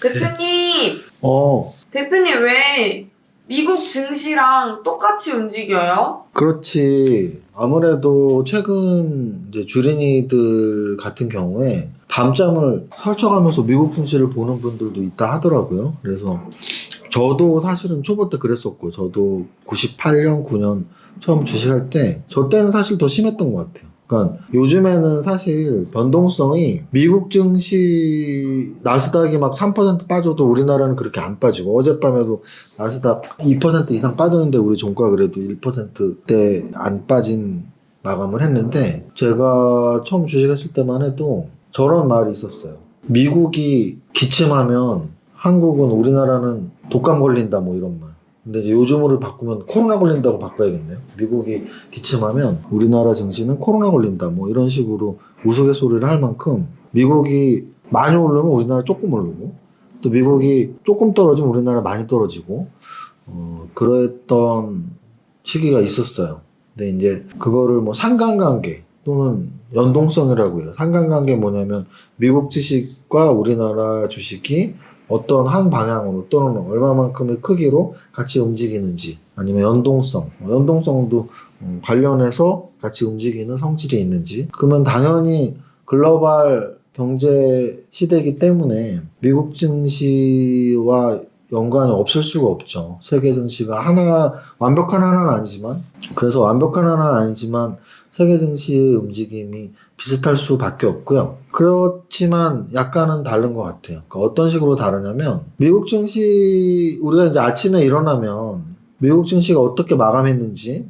대표님, 어, 대표님 왜 미국 증시랑 똑같이 움직여요? 그렇지. 아무래도 최근 이제 주린이들 같은 경우에 밤잠을 설쳐가면서 미국 증시를 보는 분들도 있다 하더라고요. 그래서 저도 사실은 초보 때 그랬었고, 저도 98년, 9년 처음 주식할 때, 저 때는 사실 더 심했던 것 같아요. 그러니까 요즘에는 사실 변동성이 미국 증시 나스닥이 막 3% 빠져도 우리나라는 그렇게 안 빠지고, 어젯밤에도 나스닥 2% 이상 빠졌는데 우리 종가 그래도 1%대 안 빠진 마감을 했는데, 제가 처음 주식했을 때만 해도 저런 말이 있었어요. 미국이 기침하면 한국은 우리나라는 독감 걸린다 뭐 이런 말. 근데 이제 요즘으로 바꾸면 코로나 걸린다고 바꿔야겠네요. 미국이 기침하면 우리나라 증시는 코로나 걸린다 뭐 이런 식으로 우스갯소리를 할 만큼 미국이 많이 오르면 우리나라 조금 오르고 또 미국이 조금 떨어지면 우리나라 많이 떨어지고 그랬던 시기가 있었어요. 근데 이제 그거를 뭐 상관관계 또는 연동성이라고 해요. 상관관계 뭐냐면 미국 주식과 우리나라 주식이 어떤 한 방향으로 또는 얼마만큼의 크기로 같이 움직이는지 아니면 연동성, 연동성도 관련해서 같이 움직이는 성질이 있는지 그러면 당연히 글로벌 경제 시대이기 때문에 미국 증시와 연관이 없을 수가 없죠. 세계 증시가 완벽한 하나는 아니지만 그래서 완벽한 하나는 아니지만 세계 증시의 움직임이 비슷할 수밖에 없고요. 그렇지만 약간은 다른 것 같아요. 그러니까 어떤 식으로 다르냐면 미국 증시 우리가 이제 아침에 일어나면 미국 증시가 어떻게 마감했는지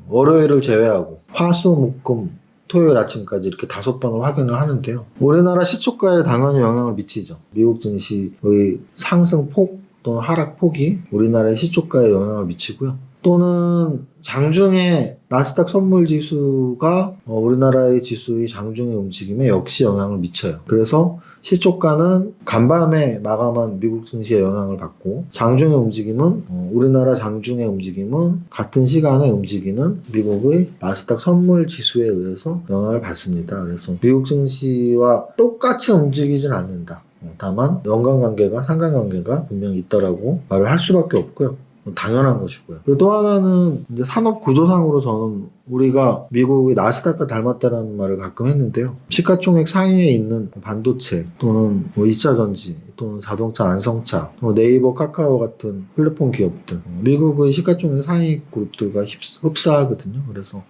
월요일을 제외하고 화수목금 토요일 아침까지 이렇게 5번을 확인을 하는데요. 우리나라 시초가에 당연히 영향을 미치죠. 미국 증시의 상승폭 또는 하락폭이 우리나라의 시초가에 영향을 미치고요. 또는 장중에 나스닥 선물 지수가 우리나라의 지수의 장중의 움직임에 역시 영향을 미쳐요. 그래서 시초가는 간밤에 마감한 미국 증시에 영향을 받고 장중의 움직임은 우리나라 장중의 움직임은 같은 시간에 움직이는 미국의 나스닥 선물 지수에 의해서 영향을 받습니다. 그래서 미국 증시와 똑같이 움직이진 않는다. 다만 연관관계가 상관관계가 분명히 있다라고 말을 할 수밖에 없고요. 당연한 것이고요. 그리고 또 하나는 이제 산업 구조상으로 저는 우리가 미국의 나스닥과 닮았다라는 말을 가끔 했는데요. 시가총액 상위에 있는 반도체 또는 뭐 2차전지 또는 자동차, 안성차, 또는 네이버, 카카오 같은 플랫폼 기업들 미국의 시가총액 상위 그룹들과 흡사하거든요. 그래서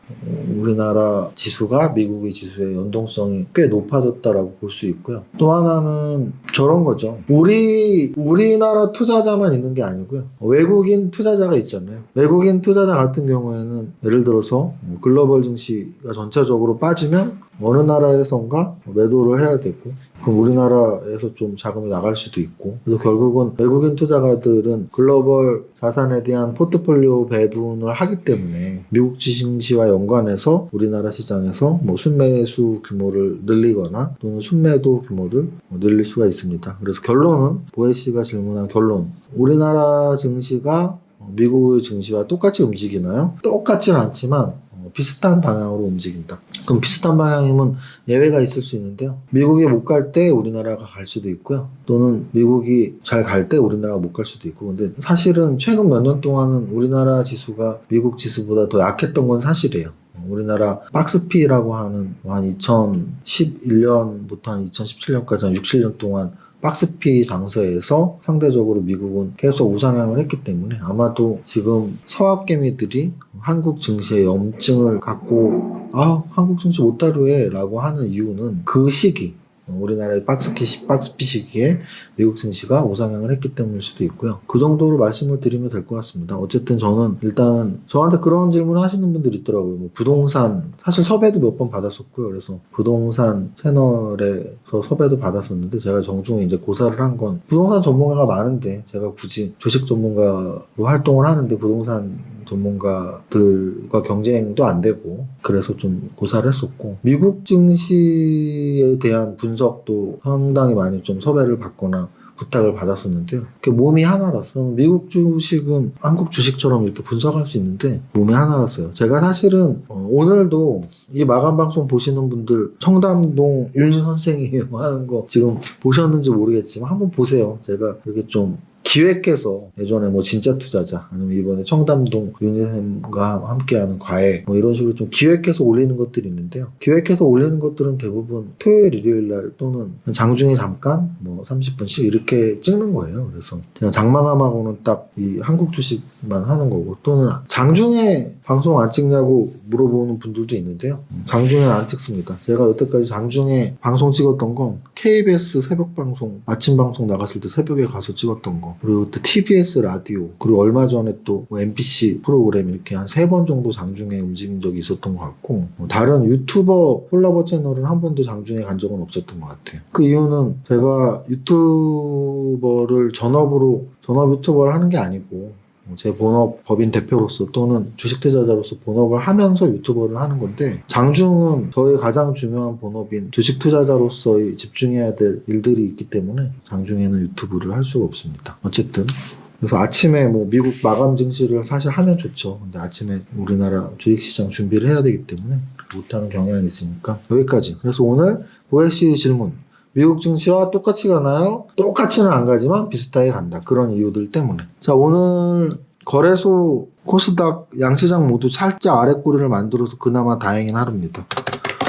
우리나라 지수가 미국의 지수의 연동성이 꽤 높아졌다라고 볼 수 있고요. 또 하나는 저런 거죠. 우리나라 투자자만 있는 게 아니고요. 외국인 투자자가 있잖아요. 외국인 투자자 같은 경우에는 예를 들어서 글로벌 증시가 전체적으로 빠지면 어느 나라에선가 매도를 해야 되고 그럼 우리나라에서 좀 자금이 나갈 수도 있고 그래서 결국은 외국인 투자가들은 글로벌 자산에 대한 포트폴리오 배분을 하기 때문에 미국 증시와 연관해서 우리나라 시장에서 뭐 순매수 규모를 늘리거나 또는 순매도 규모를 늘릴 수가 있습니다. 그래서 결론은 보혜 씨가 질문한 결론 우리나라 증시가 미국의 증시와 똑같이 움직이나요? 똑같지는 않지만 비슷한 방향으로 움직인다. 그럼 비슷한 방향이면 예외가 있을 수 있는데요. 미국이 못 갈 때 우리나라가 갈 수도 있고요. 또는 미국이 잘 갈 때 우리나라가 못 갈 수도 있고. 근데 사실은 최근 몇 년 동안은 우리나라 지수가 미국 지수보다 더 약했던 건 사실이에요. 우리나라 박스피라고 하는 한 2011년부터 한 2017년까지 한 6, 7년 동안 박스피 장세에서 상대적으로 미국은 계속 우상향을 했기 때문에 아마도 지금 서학개미들이 한국 증시에 염증을 갖고 한국 증시 못 다루해 라고 하는 이유는 그 시기 우리나라의 박스피 시기에 미국 증시가 우상향을 했기 때문일 수도 있고요. 그 정도로 말씀을 드리면 될 것 같습니다. 어쨌든 저는 일단 저한테 그런 질문을 하시는 분들이 있더라고요. 뭐 부동산 사실 섭외도 몇 번 받았었고요. 그래서 부동산 채널에서 섭외도 받았었는데 제가 정중히 이제 고사를 한 건 부동산 전문가가 많은데 제가 굳이 주식 전문가로 활동을 하는데 부동산 전문가들과 경쟁도 안 되고 그래서 좀 고사를 했었고 미국 증시에 대한 분석도 상당히 많이 좀 섭외를 받거나 부탁을 받았었는데요. 몸이 하나라서 미국 주식은 한국 주식처럼 이렇게 분석할 수 있는데 몸이 하나라서요. 제가 사실은 오늘도 이 마감 방송 보시는 분들 청담동 윤 선생이에요 하는 거 지금 보셨는지 모르겠지만 한번 보세요. 제가 이렇게 좀 기획해서 예전에 뭐 진짜 투자자 아니면 이번에 청담동 윤선생과 함께하는 과외 뭐 이런 식으로 좀 기획해서 올리는 것들이 있는데요. 기획해서 올리는 것들은 대부분 토요일 일요일 날 또는 장중에 잠깐 뭐 30분씩 이렇게 찍는 거예요. 그래서 그냥 장마감하고는 딱 이 한국 주식만 하는 거고 또는 장중에 방송 안 찍냐고 물어보는 분들도 있는데요. 장중에는 안 찍습니다. 제가 여태까지 장중에 방송 찍었던 건 KBS 새벽 방송 아침 방송 나갔을 때 새벽에 가서 찍었던 거 그리고 또 TBS 라디오 그리고 얼마 전에 또 MBC 프로그램 이렇게 한 3번 정도 장중에 움직인 적이 있었던 것 같고 다른 유튜버 콜라보 채널은 한 번도 장중에 간 적은 없었던 것 같아요. 그 이유는 제가 유튜버를 전업 유튜버를 하는 게 아니고 제 본업 법인 대표로서 또는 주식 투자자로서 본업을 하면서 유튜버를 하는 건데 장중은 저의 가장 중요한 본업인 주식 투자자로서 집중해야 될 일들이 있기 때문에 장중에는 유튜브를 할 수가 없습니다. 어쨌든 그래서 아침에 뭐 미국 마감 증시를 사실 하면 좋죠. 근데 아침에 우리나라 주식시장 준비를 해야 되기 때문에 못하는 경향이 있으니까 여기까지. 그래서 오늘 OXC 질문 미국 증시와 똑같이 가나요? 똑같이는 안 가지만 비슷하게 간다. 그런 이유들 때문에. 자, 오늘 거래소, 코스닥, 양시장 모두 살짝 아랫꼬리를 만들어서 그나마 다행인 하루입니다.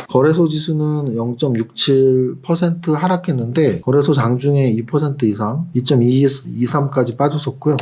거래소 지수는 0.67% 하락했는데 거래소 장중에 2% 이상 2.23까지 빠졌었고요.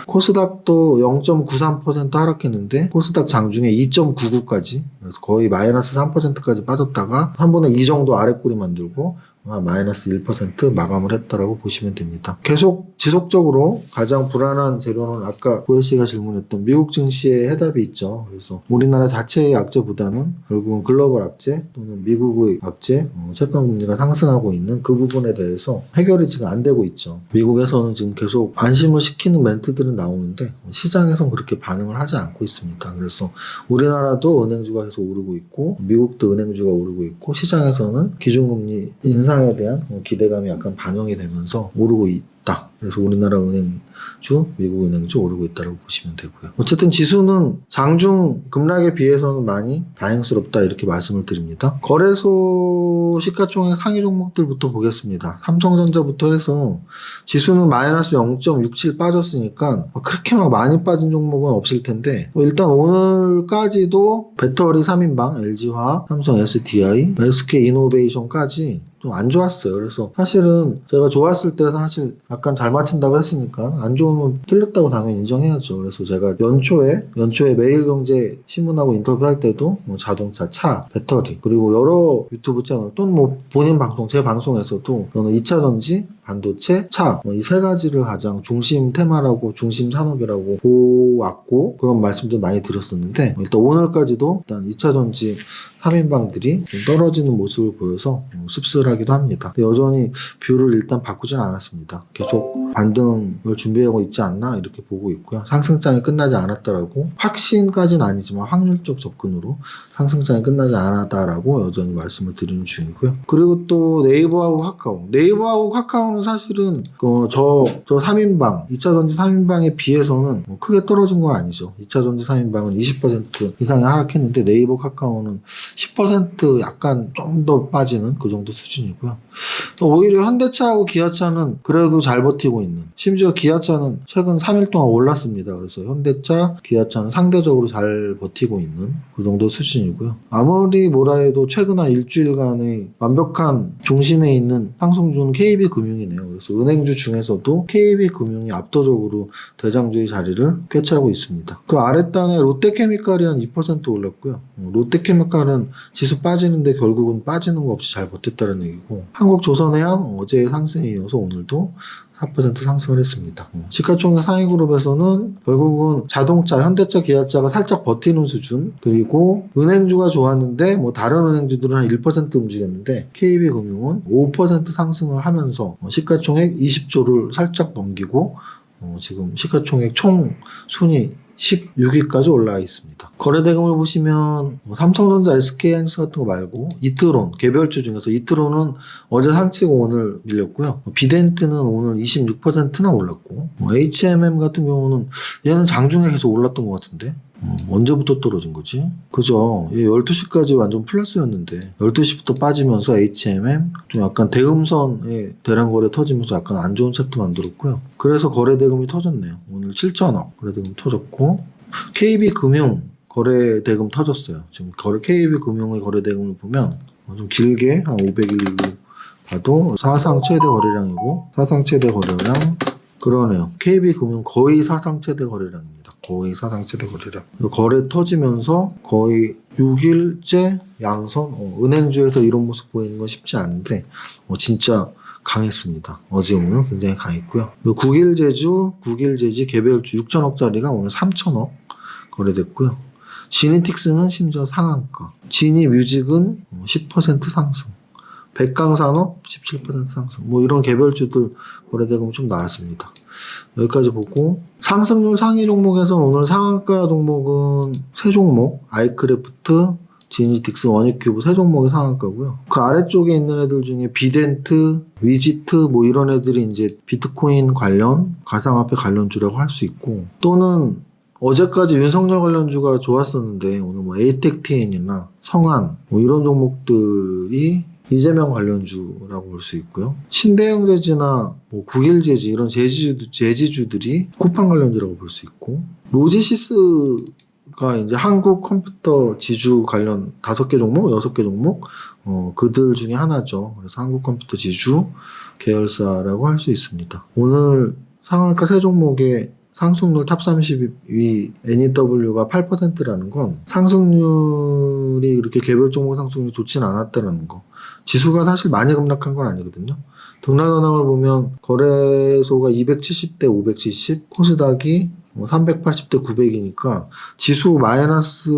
코스닥도 0.93% 하락했는데 코스닥 장중에 2.99까지 그래서 거의 마이너스 3%까지 빠졌다가 3분의 2 정도 아랫꼬리 만들고 마이너스 1% 마감을 했다라고 보시면 됩니다. 계속 지속적으로 가장 불안한 재료는 아까 고혜 씨가 질문했던 미국 증시의 해답이 있죠. 그래서 우리나라 자체의 악재보다는 결국은 글로벌 악재 또는 미국의 악재, 채권금리가 상승하고 있는 그 부분에 대해서 해결이 지금 안 되고 있죠. 미국에서는 지금 계속 안심을 시키는 멘트들은 나오는데 시장에서는 그렇게 반응을 하지 않고 있습니다. 그래서 우리나라도 은행주가 계속 오르고 있고 미국도 은행주가 오르고 있고 시장에서는 기준금리 인상에 대한 기대감이 약간 반영이 되면서 오르고 있다. 그래서 우리나라 은행주, 미국 은행주 오르고 있다고 보시면 되고요. 어쨌든 지수는 장중 급락에 비해서는 많이 다행스럽다 이렇게 말씀을 드립니다. 거래소 시가총액 상위 종목들부터 보겠습니다. 삼성전자부터 해서 지수는 마이너스 0.67 빠졌으니까 그렇게 막 많이 빠진 종목은 없을 텐데 일단 오늘까지도 배터리 3인방, LG화학, 삼성 SDI, SK이노베이션까지 좀 안 좋았어요. 그래서 사실은 제가 좋았을 때 사실 약간 잘 맞춘다고 했으니까 안 좋으면 틀렸다고 당연히 인정해야죠. 그래서 제가 연초에 매일경제 신문하고 인터뷰할 때도 뭐 자동차, 차, 배터리 그리고 여러 유튜브 채널 또는 뭐 본인 방송, 제 방송에서도 저는 2차 전지, 반도체, 차, 이 세 가지를 가장 중심 테마라고 중심 산업이라고 보았고 그런 말씀도 많이 드렸었는데 일단 오늘까지도 일단 2차 전지 3인방들이 좀 떨어지는 모습을 보여서 씁쓸하기도 합니다. 여전히 뷰를 일단 바꾸진 않았습니다. 계속 반등을 준비하고 있지 않나 이렇게 보고 있고요. 상승장이 끝나지 않았다라고 확신까지는 아니지만 확률적 접근으로 상승장이 끝나지 않았다라고 여전히 말씀을 드리는 중이고요. 그리고 또 네이버하고 카카오는 사실은 저 3인방 2차전지 3인방에 비해서는 뭐 크게 떨어진 건 아니죠. 2차전지 3인방은 20% 이상이 하락했는데 네이버 카카오는 10% 약간 좀 더 빠지는 그 정도 수준이고요. 오히려 현대차하고 기아차는 그래도 잘 버티고 있는 심지어 기아차는 최근 3일 동안 올랐습니다. 그래서 현대차, 기아차는 상대적으로 잘 버티고 있는 그 정도 수준이고요. 아무리 뭐라 해도 최근 한 일주일간의 완벽한 중심에 있는 상승주는 KB금융이네요. 그래서 은행주 중에서도 KB금융이 압도적으로 대장주의 자리를 꿰차고 있습니다. 그 아랫단에 롯데케미칼이 한 2% 올랐고요. 롯데케미칼은 지수 빠지는데 결국은 빠지는 거 없이 잘 버텼다는 얘기고 한국조선해양 어제의 상승에 이어서 오늘도 4% 상승을 했습니다. 시가총액 상위 그룹에서는 결국은 자동차, 현대차, 기아차가 살짝 버티는 수준 그리고 은행주가 좋았는데 뭐 다른 은행주들은 한 1% 움직였는데 KB금융은 5% 상승을 하면서 시가총액 20조를 살짝 넘기고 지금 시가총액 총 순위 16위까지 올라와 있습니다. 거래대금을 보시면 삼성전자, SK하이닉스 같은 거 말고 이트론, 개별주 중에서 이트론은 어제 상치고 오늘 밀렸고요. 비덴트는 오늘 26%나 올랐고 HMM 같은 경우는 얘는 장중에 계속 올랐던 것 같은데 언제부터 떨어진 거지? 그죠? 얘 12시까지 완전 플러스였는데 12시부터 빠지면서 HMM 좀 약간 대음선에 대량 거래 터지면서 약간 안 좋은 차트 만들었고요. 그래서 거래대금이 터졌네요. 오늘 7천억 거래대금 터졌고 KB금융 거래대금 터졌어요. 지금 KB금융의 거래대금을 보면 좀 길게 한 500일 봐도 사상 최대 거래량이고 사상 최대 거래량 그러네요. KB금융 거의 사상 최대 거래량입니다. 거의 사상 최대 거래량. 거래 터지면서 거의 6일째 양선. 은행주에서 이런 모습 보이는 건 쉽지 않은데 진짜 강했습니다. 어제 오늘 굉장히 강했고요. 국일제지 개별주 6천억짜리가 오늘 3천억 거래됐고요. 지니틱스는 심지어 상한가. 지니뮤직은 10% 상승. 백강산업 17% 상승. 이런 개별주들 거래대금 좀 나왔습니다. 여기까지 보고 상승률 상위 종목에서 오늘 상한가 종목은 세 종목 아이크래프트, 지니틱스, 원익큐브 세 종목이 상한가고요. 그 아래쪽에 있는 애들 중에 비덴트, 위지트 이런 애들이 이제 비트코인 관련 가상화폐 관련주라고 할 수 있고 또는 어제까지 윤석열 관련주가 좋았었는데 오늘 에이텍TN이나 성한 이런 종목들이 이재명 관련주라고 볼 수 있고요. 신대영제지나 국일제지 이런 제지주들이 쿠팡 관련주라고 볼 수 있고 로지시스가 이제 한국 컴퓨터 지주 관련 5개 종목, 6개 종목 그들 중에 하나죠. 그래서 한국 컴퓨터 지주 계열사라고 할 수 있습니다. 오늘 상한가 세 종목의 상승률 탑 30위 NEW가 8%라는 건 상승률이 이렇게 개별 종목 상승률이 좋진 않았다는 거. 지수가 사실 많이 급락한 건 아니거든요. 등락 현황을 보면 거래소가 270대 570, 코스닥이 380대 900이니까 지수 마이너스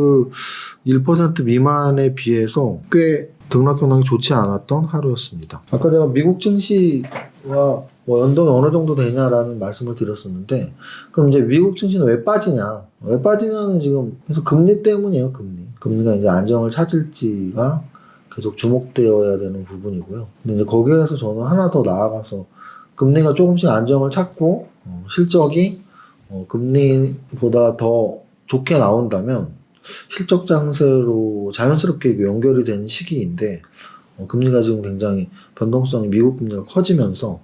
1% 미만에 비해서 꽤 등락 현황이 좋지 않았던 하루였습니다. 아까 제가 미국 증시와 연동이 어느 정도 되냐라는 말씀을 드렸었는데 그럼 이제 미국 증시는 왜 빠지냐? 왜 빠지냐는 지금 계속 금리 때문이에요. 금리가 이제 안정을 찾을지가 계속 주목되어야 되는 부분이고요. 근데 이제 거기에서 저는 하나 더 나아가서 금리가 조금씩 안정을 찾고 실적이 금리보다 더 좋게 나온다면 실적 장세로 자연스럽게 연결이 되는 시기인데 금리가 지금 굉장히 변동성이 미국 금리가 커지면서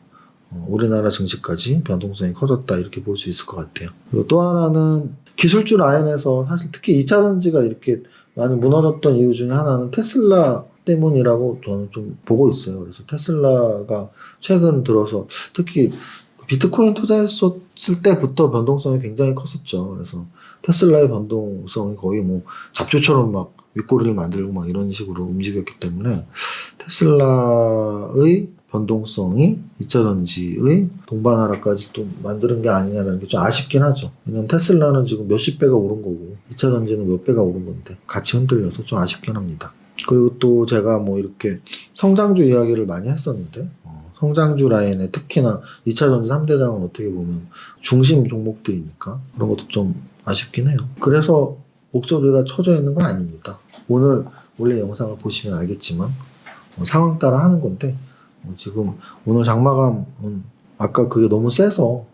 우리나라 증시까지 변동성이 커졌다 이렇게 볼 수 있을 것 같아요. 그리고 또 하나는 기술주 라인에서 사실 특히 2차전지가 이렇게 많이 무너졌던 이유 중에 하나는 테슬라 때문이라고 저는 좀 보고 있어요. 그래서 테슬라가 최근 들어서 특히 비트코인 투자했었을 때부터 변동성이 굉장히 컸었죠. 그래서 테슬라의 변동성이 거의 잡초처럼 막 윗꼬리를 만들고 막 이런 식으로 움직였기 때문에 테슬라의 변동성이 2차전지의 동반 하락까지 또 만드는 게 아니냐라는 게 좀 아쉽긴 하죠. 왜냐면 테슬라는 지금 몇십 배가 오른 거고 2차전지는 몇 배가 오른 건데 같이 흔들려서 좀 아쉽긴 합니다. 그리고 또 제가 이렇게 성장주 이야기를 많이 했었는데 성장주 라인에 특히나 2차전지 3대장은 어떻게 보면 중심 종목들이니까 그런 것도 좀 아쉽긴 해요. 그래서 목소리가 쳐져 있는 건 아닙니다. 원래 영상을 보시면 알겠지만 상황 따라 하는 건데 지금 오늘 장마감은 아까 그게 너무 세서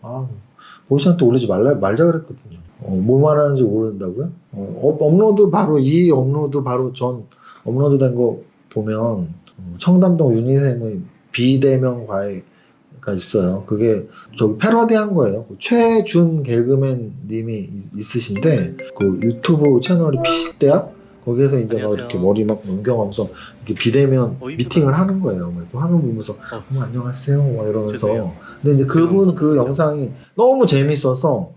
보이션한테 올리지 말자 그랬거든요. 뭐 말하는지 모른다고요? 업로드 바로 전 업로드된 거 보면 청담동 유니셈의 비대면 과외가 있어요. 그게 저기 패러디한 거예요. 최준 개그맨 님이 있으신데 그 유튜브 채널이 피식대학 거기에서 이제 막 이렇게 머리 막 넘겨가면서 이렇게 비대면 미팅을 하는 거예요. 이렇게 화면 보면서 안녕하세요 막 이러면서. 죄송해요. 근데 이제 그분 그 영상이 너무 재밌어서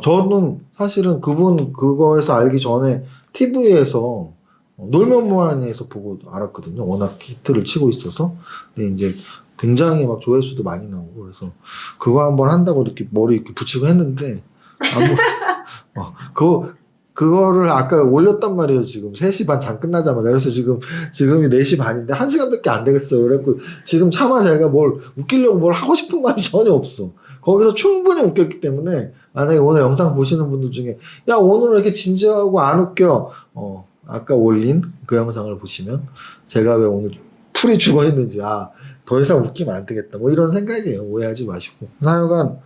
저는 사실은 그분 그거에서 알기 전에 TV에서 놀면 뭐하니에서 보고 알았거든요. 워낙 히트를 치고 있어서. 근데 이제 굉장히 막 조회수도 많이 나오고 그래서 그거 한번 한다고 이렇게 머리 이렇게 붙이고 했는데 그거 그거를 아까 올렸단 말이에요. 지금 3시 반 장 끝나자마자. 그래서 지금이 4시 반인데 1시간밖에 안 되겠어요. 그래갖고 지금 차마 제가 뭘 웃기려고 뭘 하고 싶은 마음이 전혀 없어. 거기서 충분히 웃겼기 때문에 만약에 오늘 영상 보시는 분들 중에 야 오늘은 이렇게 진지하고 안 웃겨. 아까 올린 그 영상을 보시면 제가 왜 오늘 풀이 죽어있는지 더 이상 웃기면 안 되겠다. 뭐 이런 생각이에요. 오해하지 마시고. 하여간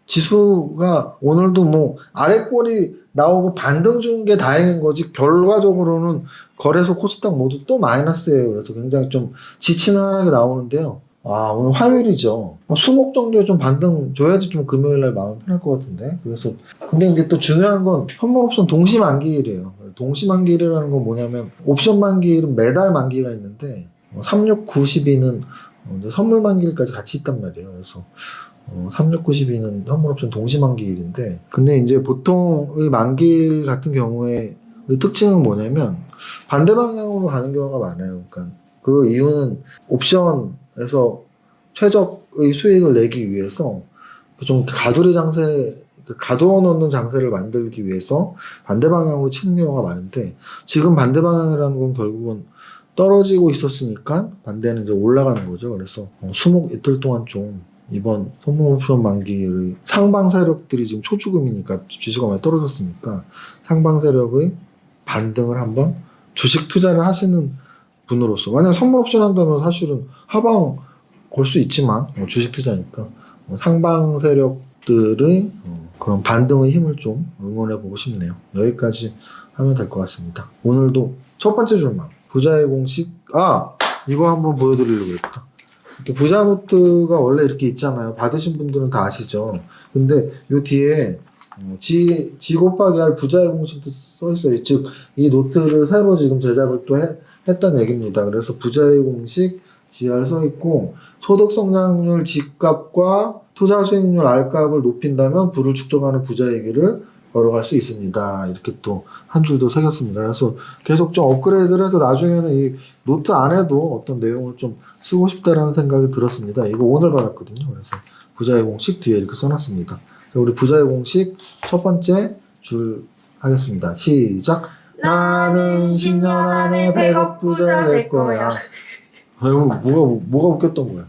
지수가 오늘도 뭐 아래 꼴이 나오고 반등 준 게 다행인 거지 결과적으로는 거래소 코스닥 모두 또 마이너스예요. 그래서 굉장히 좀 지치는 하락이 나오는데요. 오늘 화요일이죠. 수목 정도에 좀 반등 줘야지 좀 금요일날 마음 편할 것 같은데. 그래서 근데 이제 또 중요한 건 현물옵션 동시 만기일이에요. 동시 만기일이라는 건 뭐냐면 옵션 만기일은 매달 만기가 있는데 36, 92는 선물 만기일까지 같이 있단 말이에요. 그래서 36, 92는 현물옵션 동시 만기일인데 근데 이제 보통 이 만기일 같은 경우에 특징은 뭐냐면 반대 방향으로 가는 경우가 많아요. 그러니까 그 이유는 옵션에서 최적의 수익을 내기 위해서 좀 가두리 장세, 가두어 놓는 장세를 만들기 위해서 반대 방향으로 치는 경우가 많은데 지금 반대 방향이라는 건 결국은 떨어지고 있었으니까 반대는 이제 올라가는 거죠. 그래서 수목 이틀 동안 좀 이번 선물옵션 만기의 상방 세력들이 지금 초주금이니까 지수가 많이 떨어졌으니까 상방 세력의 반등을 한번 주식 투자를 하시는 분으로서 만약 선물옵션 한다면 사실은 하방 걸 수 있지만 주식 투자니까 상방 세력들의 그런 반등의 힘을 좀 응원해 보고 싶네요. 여기까지 하면 될 것 같습니다. 오늘도 첫 번째 줄망 부자의 공식 이거 한번 보여드리려고 했다. 부자 노트가 원래 이렇게 있잖아요. 받으신 분들은 다 아시죠. 근데 요 뒤에 지 곱하기 R 부자의 공식도 써 있어요. 즉 이 노트를 새로 지금 제작을 또 했던 얘기입니다. 그래서 부자의 공식 GR 써 있고 소득 성장률 G값과 투자 수익률 R값을 높인다면 부를 축적하는 부자의 길을 걸어갈 수 있습니다. 이렇게 또 한 줄도 새겼습니다. 그래서 계속 좀 업그레이드를 해서 나중에는 이 노트 안에도 어떤 내용을 좀 쓰고 싶다라는 생각이 들었습니다. 이거 오늘 받았거든요. 그래서 부자의 공식 뒤에 이렇게 써놨습니다. 자, 우리 부자의 공식 첫 번째 줄 하겠습니다. 시작. 나는 10년 안에 100억 부자 될 거야. 뭐가 웃겼던 거야?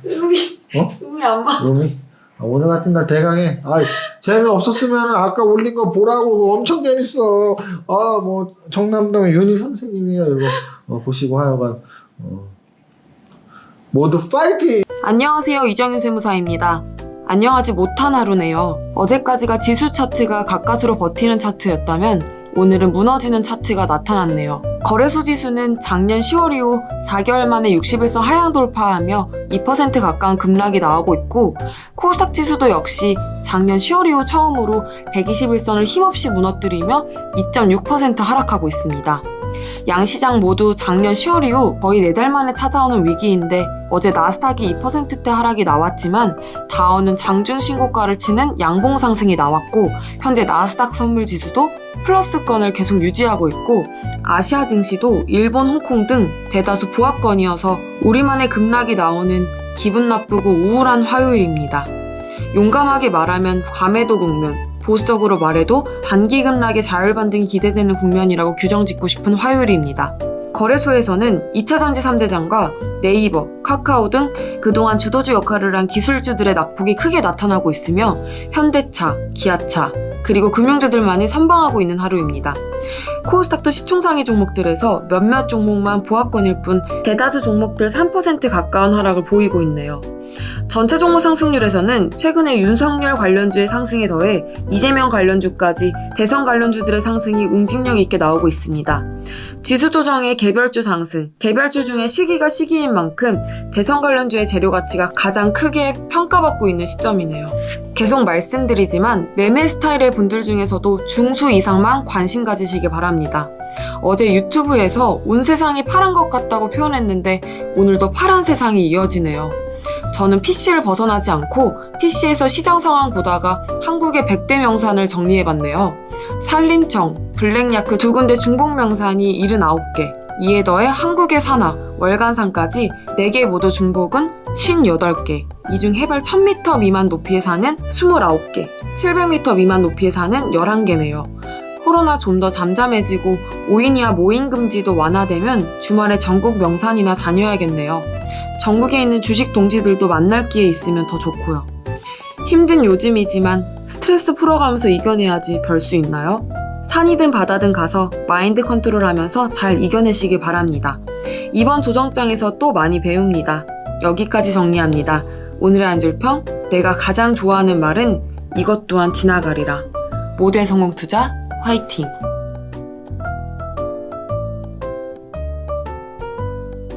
음이 안 맞아. 음이? 오늘 같은 날 대강해. 재미없었으면 아까 올린 거 보라고 엄청 재밌어. 뭐 청남동 윤희 선생님이야 이거 보시고 하여간 모두 파이팅! 안녕하세요. 이정윤 세무사입니다. 안녕하지 못한 하루네요. 어제까지가 지수 차트가 가까스로 버티는 차트였다면 오늘은 무너지는 차트가 나타났네요. 거래소 지수는 작년 10월 이후 4개월 만에 60일선 하향 돌파하며 2% 가까운 급락이 나오고 있고 코스닥 지수도 역시 작년 10월 이후 처음으로 120일선을 힘없이 무너뜨리며 2.6% 하락하고 있습니다. 양시장 모두 작년 10월 이후 거의 4달 만에 찾아오는 위기인데 어제 나스닥이 2%대 하락이 나왔지만 다우는 장중 신고가를 치는 양봉 상승이 나왔고 현재 나스닥 선물 지수도 플러스권을 계속 유지하고 있고 아시아 증시도 일본, 홍콩 등 대다수 보합권이어서 우리만의 급락이 나오는 기분 나쁘고 우울한 화요일입니다. 용감하게 말하면 과매도 국면, 보수적으로 말해도 단기 급락의 자율 반등이 기대되는 국면이라고 규정짓고 싶은 화요일입니다. 거래소에서는 2차전지 3대장과 네이버, 카카오 등 그동안 주도주 역할을 한 기술주들의 낙폭이 크게 나타나고 있으며 현대차, 기아차, 그리고 금융주들만이 선방하고 있는 하루입니다. 코스닥도 시총상위 종목들에서 몇몇 종목만 보합권일 뿐 대다수 종목들 3% 가까운 하락을 보이고 있네요. 전체 종목 상승률에서는 최근에 윤석열 관련주의 상승에 더해 이재명 관련주까지 대선 관련주들의 상승이 응징력 있게 나오고 있습니다. 지수 조정의 개별주 상승, 개별주 중에 시기가 시기인 만큼 대선 관련주의 재료 가치가 가장 크게 평가받고 있는 시점이네요. 계속 말씀드리지만 매매 스타일의 분들 중에서도 중수 이상만 관심 가지시기 바랍니다. 어제 유튜브에서 온 세상이 파란 것 같다고 표현했는데 오늘도 파란 세상이 이어지네요. 저는 PC를 벗어나지 않고 PC에서 시장 상황 보다가 한국의 100대 명산을 정리해봤네요. 산림청, 블랙야크 두 군데 중복 명산이 79개, 이에 더해 한국의 산하, 월간산까지 4개 모두 중복은 58개, 이 중 해발 1000m 미만 높이의 산은 29개, 700m 미만 높이의 산은 11개네요. 코로나 좀 더 잠잠해지고 5인 이하 모임 금지도 완화되면 주말에 전국 명산이나 다녀야겠네요. 전국에 있는 주식 동지들도 만날 기회 있으면 더 좋고요. 힘든 요즘이지만 스트레스 풀어가면서 이겨내야지 별 수 있나요? 산이든 바다든 가서 마인드 컨트롤하면서 잘 이겨내시길 바랍니다. 이번 조정장에서 또 많이 배웁니다. 여기까지 정리합니다. 오늘의 한 줄평, 내가 가장 좋아하는 말은 이것 또한 지나가리라. 모두의 성공 투자 화이팅!